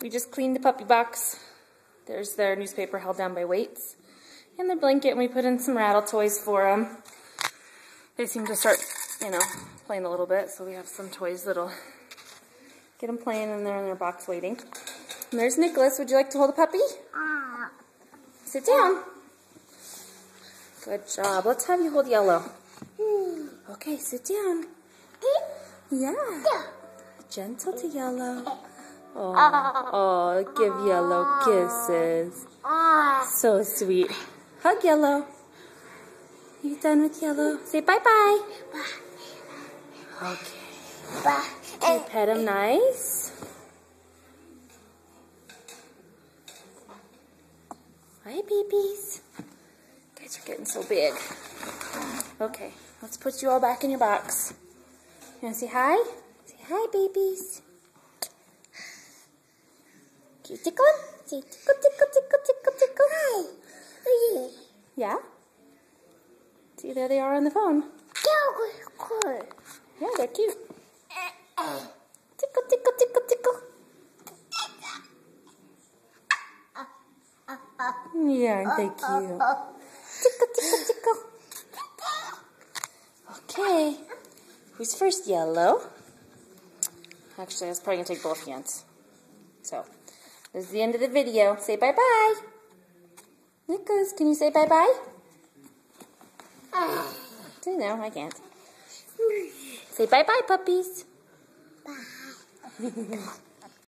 We just cleaned the puppy box. There's their newspaper held down by weights. And their blanket, and we put in some rattle toys for them. They seem to start, playing a little bit, so we have some toys that'll get them playing, and they're in their box waiting. And there's Nicholas. Would you like to hold a puppy? Sit down. Good job. Let's have you hold Yellow. Okay, sit down. Yeah. Gentle to Yellow. Oh, give Yellow kisses. So sweet. Hug Yellow. You done with Yellow? Say bye-bye. Okay. You pet him nice. Hi, babies. You guys are getting so big. Okay, let's put you all back in your box. You want to say hi? Say hi, babies. Can you tickle him? Say tickle, tickle, tickle, tickle, tickle. Hi. Yeah? See, there they are on the phone. Yeah, they're cute. Tickle, tickle, tickle, tickle. Yeah, aren't they cute? Tickle, tickle, tickle. Okay. Who's first? Yellow. Actually, I was probably going to take both hands. So, this is the end of the video. Say bye-bye. Nicholas, can you say bye-bye? No, I can't. Say bye-bye, puppies. Bye.